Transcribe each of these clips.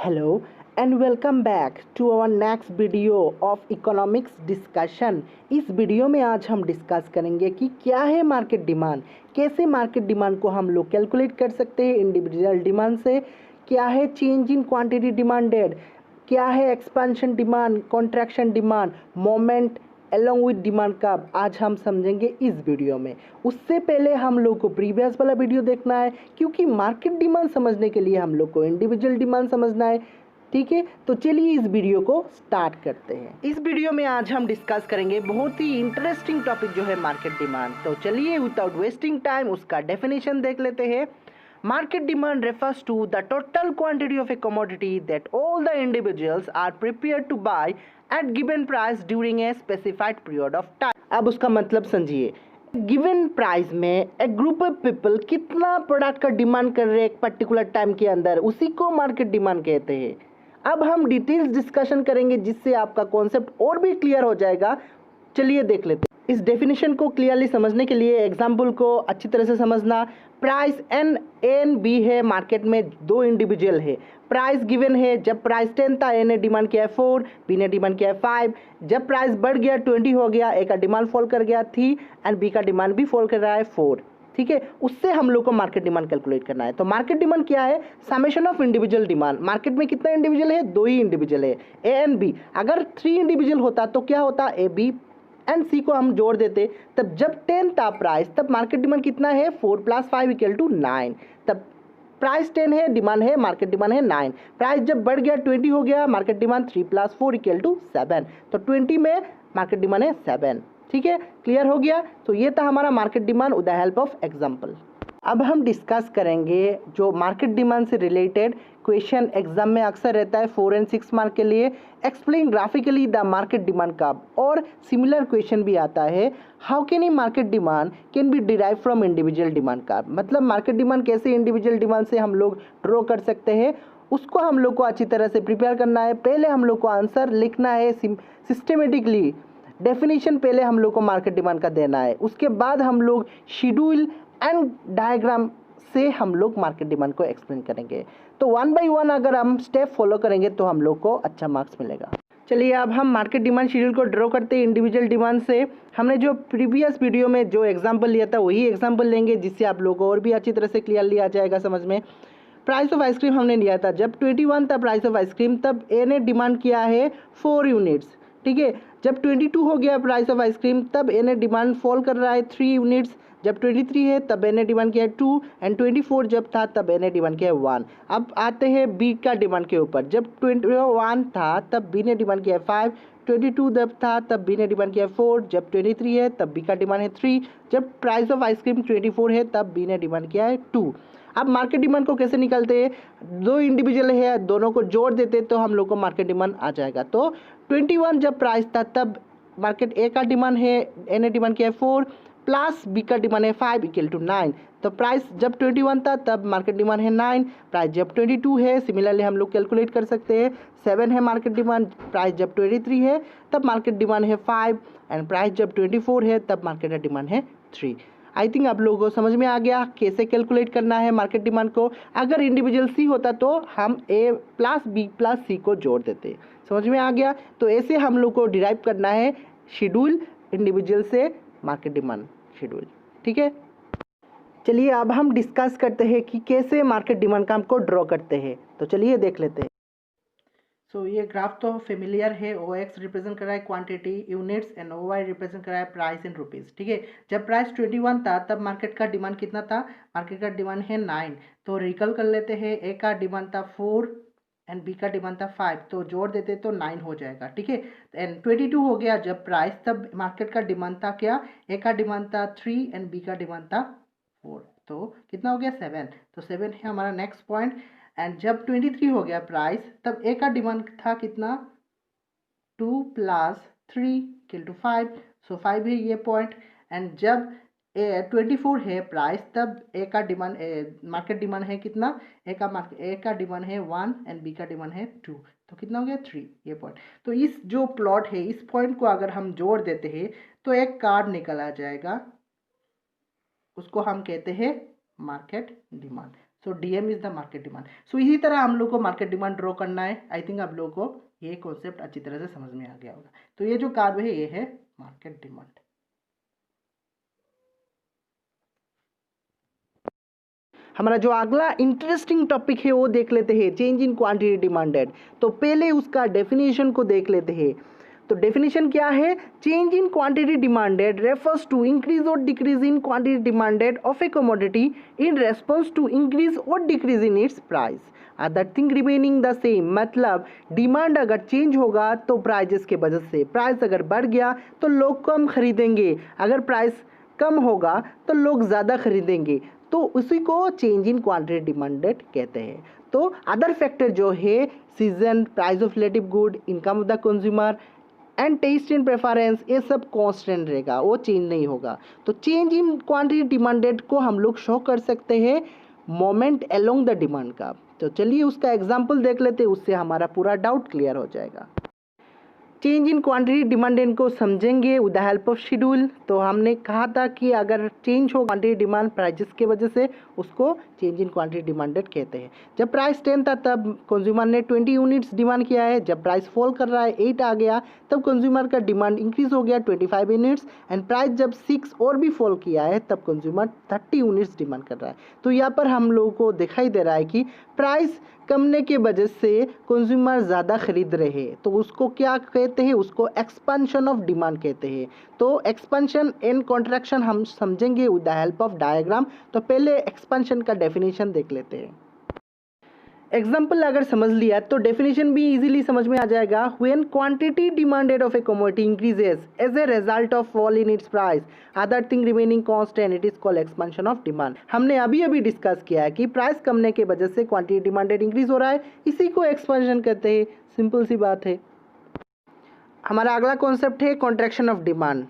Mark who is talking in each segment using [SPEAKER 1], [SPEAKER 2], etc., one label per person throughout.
[SPEAKER 1] Hello and welcome back to our next video of economics discussion. इस video में आज हम डिस्कस करेंगे कि क्या है मार्केट डिमांड, कैसे मार्केट डिमांड को हम लोग कैलकुलेट कर सकते हैं इंडिविजुअल डिमांड से, क्या है चेंज इन क्वांटिटी डिमांडेड, क्या है expansion demand, contraction demand, moment along with demand का आज हम समझेंगे इस वीडियो में। उससे पहले हम लोग को प्रीवियस वाला वीडियो देखना है, क्योंकि मार्केट डिमांड समझने के लिए हम लोग को इंडिविजुअल डिमांड समझना है। ठीक है, तो चलिए इस वीडियो को स्टार्ट करते हैं। इस वीडियो में आज हम डिस्कस करेंगे बहुत ही इंटरेस्टिंग टॉपिक जो है मार्केट डिमांड। तो चलिए विदाउट वेस्टिंग टाइम उसका डेफिनेशन देख लेते हैं। Market demand refers to the total quantity of a commodity that all the individuals are prepared to buy at given price during a specified period of time। अब उसका मतलब समझिए, given price में एक ग्रुप ऑफ पीपल कितना product का demand कर रहे हैं एक पर्टिकुलर टाइम के अंदर, उसी को मार्केट डिमांड कहते हैं। अब हम डिटेल्स डिस्कशन करेंगे जिससे आपका कॉन्सेप्ट और भी क्लियर हो जाएगा। चलिए देख लेते हैं। इस डेफिनेशन को क्लियरली समझने के लिए एग्जाम्पल को अच्छी तरह से समझना। प्राइस एन एन बी है, मार्केट में दो इंडिविजुअल है, प्राइस गिवन है। जब प्राइस 10 था ए ने डिमांड किया है 4, बी ने डिमांड किया है 5। जब प्राइस बढ़ गया 20 हो गया, ए का डिमांड फॉल कर गया 3 एंड बी का डिमांड भी फॉल कर रहा है 4। ठीक है, उससे हम लोग को मार्केट डिमांड कैलकुलेट करना है। तो मार्केट डिमांड क्या है? Summation of individual demand. Market में कितना इंडिविजुअल है? दो ही इंडिविजुअल है, ए एंड बी। अगर 3 इंडिविजुअल होता तो क्या होता? ए बी एंड सी को हम जोड़ देते। तब जब 10 था प्राइस, तब मार्केट डिमांड कितना है? 4 + 5 = 9। तब प्राइस 10 है, डिमांड है, मार्केट डिमांड है 9। प्राइस जब बढ़ गया 20 हो गया, मार्केट डिमांड 3 + 4 = 7। तो 20 में मार्केट डिमांड है 7। ठीक है, क्लियर हो गया। तो ये था हमारा market demand with the help of example. अब हम डिस्कस करेंगे जो मार्केट डिमांड से रिलेटेड क्वेश्चन एग्जाम में अक्सर रहता है 4 और 6 मार्क के लिए। Explain graphically the market demand curve. और सिमिलर क्वेश्चन भी आता है, how can a market demand can be derive from individual demand curve. मतलब मार्केट डिमांड कैसे इंडिविजुअल डिमांड से हम लोग ड्रॉ कर सकते हैं, उसको हम लोग को अच्छी तरह से प्रिपेयर करना है। पहले हम लोग को आंसर लिखना है सिस्टमेटिकली। डेफिनेशन पहले हम लोग को मार्केट डिमांड का देना है, उसके बाद हम लोग शेड्यूल एंड डायग्राम से हम लोग मार्केट डिमांड को एक्सप्लेन करेंगे। तो 1 बाय 1 अगर हम स्टेप फॉलो करेंगे तो हम लोग को अच्छा मार्क्स मिलेगा। चलिए अब हम मार्केट डिमांड शेड्यूल को ड्रॉ करते हैं इंडिविजुअल डिमांड से। हमने जो प्रीवियस वीडियो में जो एग्जांपल लिया था वही एग्जांपल लेंगे, जिससे आप लोगों को और भी अच्छी तरह से क्लियरली आ जाएगा समझ में। प्राइस ऑफ आइसक्रीम हमने लिया था, जब 21 था प्राइस ऑफ आइसक्रीम, तब ए ने डिमांड किया है 4 यूनिट्स। ठीक है, जब 22 हो गया प्राइस ऑफ आइसक्रीम, तब ए ने डिमांड फॉल कर रहा है 3 यूनिट्स। जब 23 है तब ए ने डिमांड किया है 2 एंड 24 जब था तब ए ने डिमांड किया है 1। अब आते हैं बी का डिमांड के ऊपर। जब 21 था तब बी ने डिमांड किया है 5, 22 जब था तब बी ने डिमांड किया है 4, जब 23 है तब बी का डिमांड है 3, जब प्राइस ऑफ आइसक्रीम 24 है तब बी ने डिमांड किया है 2। अब मार्केट डिमांड को कैसे निकालते हैं? दो इंडिविजुअल है, दोनों को जोड़ देते तो हम लोग को मार्केट डिमांड आ जाएगा। तो 21 जब प्राइस था तब मार्केट ए का डिमांड है, ए ने डिमांड किया है 4 प्लस बी का डिमांड है 5 = 9। तो प्राइस जब 21 था तब मार्केट डिमांड है 9, प्राइस जब 22 है सिमिलरली हम लोग कैलकुलेट कर सकते हैं 7 है मार्केट डिमांड। प्राइस जब 23 है तब मार्केट डिमांड है 5 एंड प्राइस जब 24 है तब मार्केट डिमांड है 3। आई थिंक आप लोगों को समझ में आ गया कैसे कैलकुलेट करना है मार्केट डिमांड को। अगर इंडिविजुअल सी होता तो हम ए प्लस बी प्लस सी को जोड़ देते। समझ में आ गया? तो ऐसे हम लोग को डिराइव करना है शेड्यूल इंडिविजुअल से मार्केट डिमांड शेड्यूल। ठीक है, चलिए अब हम डिस्कस करते हैं कि कैसे मार्केट डिमांड का हमको ड्रॉ करते हैं। तो चलिए देख लेते हैं। सो ये ग्राफ तो फेमिलियर है। ओ एक्स रिप्रेजेंट कर रहा है quantity units and O Y represent कर रहा है प्राइस इन रुपीज़। ठीक है, जब प्राइस 21 था तब मार्केट का डिमांड कितना था? मार्केट का डिमांड है 9। तो रिकल कर लेते हैं, ए का डिमांड था 4 एंड बी का डिमांड था 5, तो जोड़ देते तो 9 हो जाएगा। ठीक है, एंड 22 हो गया जब प्राइस, तब मार्केट का डिमांड था क्या? ए का डिमांड था 3 एंड बी का डिमांड था 4, तो कितना हो गया? 7। तो 7 है हमारा नेक्स्ट पॉइंट। एंड जब 23 हो गया प्राइस, तब ए का डिमांड था कितना? 2 + 3 = 5, सो 5 है ये पॉइंट। एंड जब 24 है प्राइस, तब ए का डिमांड मार्केट डिमांड है कितना? ए का डिमांड है 1 एंड बी का डिमांड है 2, तो कितना हो गया? 3 ये पॉइंट। तो इस जो प्लॉट है इस पॉइंट को अगर हम जोड़ देते हैं तो एक कार्ड निकल आ जाएगा, उसको हम कहते हैं market demand. So DM is the market demand. So इसी तरह हम लोग को मार्केट डिमांड ड्रॉ करना है। आई थिंक आप लोगों को ये कॉन्सेप्ट अच्छी तरह से समझ में आ गया होगा। तो ये जो कर्व है ये है मार्केट डिमांड। हमारा जो अगला इंटरेस्टिंग टॉपिक है वो देख लेते हैं, चेंज इन क्वांटिटी डिमांडेड। तो पहले उसका डेफिनेशन को देख लेते हैं। तो डेफिनेशन क्या है? Change in quantity demanded refers to increase or decrease in quantity demanded of a commodity in response to increase or decrease in its price, other thing remaining the same. मतलब demand अगर change होगा तो prices के वजह से, price अगर बढ़ गया तो लोग कम खरीदेंगे, अगर प्राइस कम होगा तो लोग ज़्यादा खरीदेंगे, तो उसी को चेंज इन क्वांटिटी डिमांडेड कहते हैं। तो अदर फैक्टर जो है season, price of relative good, income of the consumer and taste and preference, ये सब कांस्टेंट रहेगा, वो चेंज नहीं होगा। तो चेंज इन क्वांटिटी डिमांडेड को हम लोग शो कर सकते हैं मोमेंट अलोंग द डिमांड का। तो चलिए उसका एग्जांपल देख लेते हैं, उससे हमारा पूरा डाउट क्लियर हो जाएगा। चेंज इन क्वांटिटी डिमांड को समझेंगे with the help of schedule. तो हमने कहा था कि अगर चेंज हो क्वांटिटी डिमांड प्राइजेस के वजह से, उसको चेंज इन क्वांटिटी डिमांडेड कहते हैं। जब प्राइस 10 था तब कंज्यूमर ने 20 यूनिट्स डिमांड किया है। जब प्राइस फॉल कर रहा है, 8 आ गया, तब कंज्यूमर का डिमांड इंक्रीज हो गया 25 यूनिट्स। एंड प्राइस जब 6 और भी फॉल किया है तब कंज्यूमर 30 यूनिट्स डिमांड कर रहा है। तो यहाँ पर हम लोगों को दिखाई दे रहा है कि प्राइस कमने के वजह से कंज्यूमर ज़्यादा खरीद रहे हैं, तो उसको क्या कहते हैं? उसको एक्सपेंशन ऑफ डिमांड कहते हैं। तो एक्सपेंशन एंड कॉन्ट्रैक्शन हम समझेंगे with the help of diagram. तो पहले एक्सपेंशन का डेफिनेशन देख लेते हैं। एग्जाम्पल अगर समझ लिया तो डेफिनेशन भी इजीली समझ में आ जाएगा। When quantity demanded of a commodity increases as a result of fall in its price, other thing remaining constant, it is called expansion of demand. हमने अभी डिस्कस किया है कि प्राइस कमने के वजह से क्वांटिटी डिमांडेड इंक्रीज हो रहा है, इसी को एक्सपेंशन कहते हैं। सिंपल सी बात है। हमारा अगला कॉन्सेप्ट है कॉन्ट्रैक्शन ऑफ डिमांड,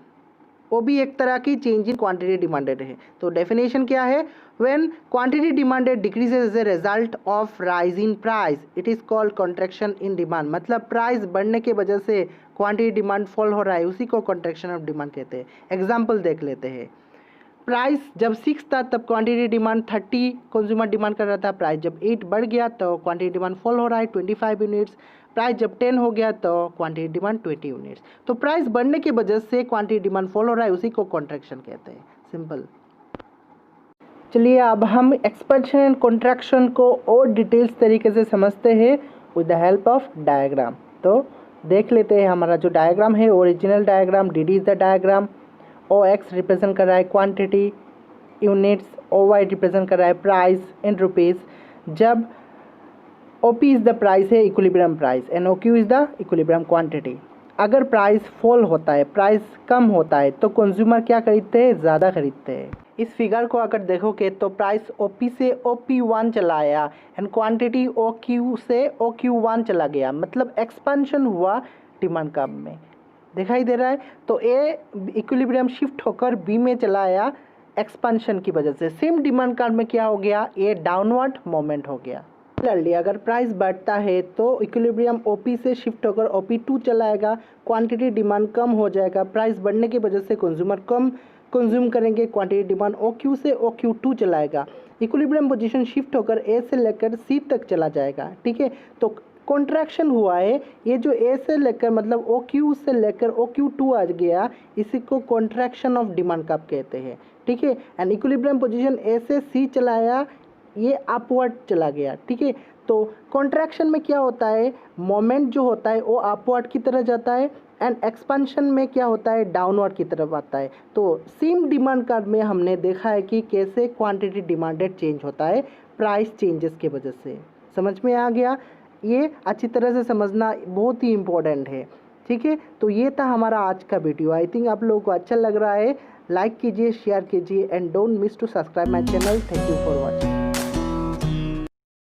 [SPEAKER 1] वो भी एक तरह की चेंज इन क्वांटिटी डिमांडेड है। तो डेफिनेशन क्या है? When quantity demanded decreases as a result of rise in price, it is called contraction in demand. मतलब प्राइस बढ़ने के वजह से क्वांटिटी डिमांड फॉल हो रहा है, उसी को कॉन्ट्रैक्शन ऑफ डिमांड कहते हैं। एग्जाम्पल देख लेते हैं। प्राइस जब 6 था तब क्वांटिटी डिमांड 30 कंज्यूमर डिमांड कर रहा था। प्राइस जब 8 बढ़ गया तो क्वांटिटी डिमांड फॉल हो रहा है 25 यूनिट्स। प्राइस जब 10 हो गया तो क्वांटिटी डिमांड 20 यूनिट्स। तो प्राइस बढ़ने की वजह से क्वांटिटी डिमांड फॉल हो रहा है, उसी को कॉन्ट्रैक्शन कहते हैं। सिंपल। चलिए अब हम एक्सपेंशन एंड कॉन्ट्रैक्शन को और डिटेल्स तरीके से समझते हैं with the help of diagram. तो देख लेते हैं। हमारा जो डायग्राम है original diagram, DD is the diagram. OX represent कर रहा है क्वांटिटी यूनिट्स, OY रिप्रेजेंट कर रहा है प्राइस इन रुपीज़। जब OP इज़ द प्राइस है, equilibrium price, and OQ is the equilibrium quantity. अगर प्राइस फॉल होता है, प्राइस कम होता है, तो कंज्यूमर क्या खरीदते हैं? ज़्यादा खरीदते हैं। इस फिगर को अगर देखोगे तो प्राइस OP से OP1 चला आया एंड क्वांटिटी OQ से OQ1 चला गया, मतलब एक्सपेंशन हुआ डिमांड कर्व में। दिखाई दे रहा है? तो ए इक्विलिब्रियम शिफ्ट होकर बी में चला आया एक्सपेंशन की वजह से। सेम डिमांड कर्व में क्या हो गया? ए डाउनवर्ड मोमेंट हो गया। सिमिलरली अगर प्राइस बढ़ता है तो इक्विलिब्रियम OP से शिफ्ट होकर OP2 चलाएगा, क्वांटिटी डिमांड कम हो जाएगा। प्राइस बढ़ने की वजह से कंज्यूमर कम कंज्यूम करेंगे, क्वांटिटी डिमांड OQ से OQ2 चलाएगा। इक्विलिब्रियम पोजीशन शिफ्ट होकर ए से लेकर सी तक चला जाएगा। ठीक है, तो कॉन्ट्रैक्शन हुआ है। ये जो ए से लेकर मतलब OQ से लेकर OQ2 आ गया, इसी को कॉन्ट्रैक्शन ऑफ डिमांड कर्व कहते हैं। ठीक है, एंड इक्विलिब्रियम पोजीशन ए से सी चलाया, ये अपवर्ड चला गया। ठीक है, तो कॉन्ट्रैक्शन में क्या होता है? मोमेंट जो होता है वो अपवर्ड की तरफ जाता है एंड एक्सपेंशन में क्या होता है? डाउनवर्ड की तरफ आता है। तो सेम डिमांड कर्व में हमने देखा है कि कैसे क्वांटिटी डिमांडेड चेंज होता है प्राइस चेंजेस के वजह से। समझ में आ गया? ये अच्छी तरह से समझना बहुत ही इम्पोर्टेंट है। ठीक है, तो ये था हमारा आज का वीडियो। आई थिंक आप लोगों को अच्छा लग रहा है। लाइक कीजिए, शेयर कीजिए and don't miss to subscribe my channel. Thank you for watching.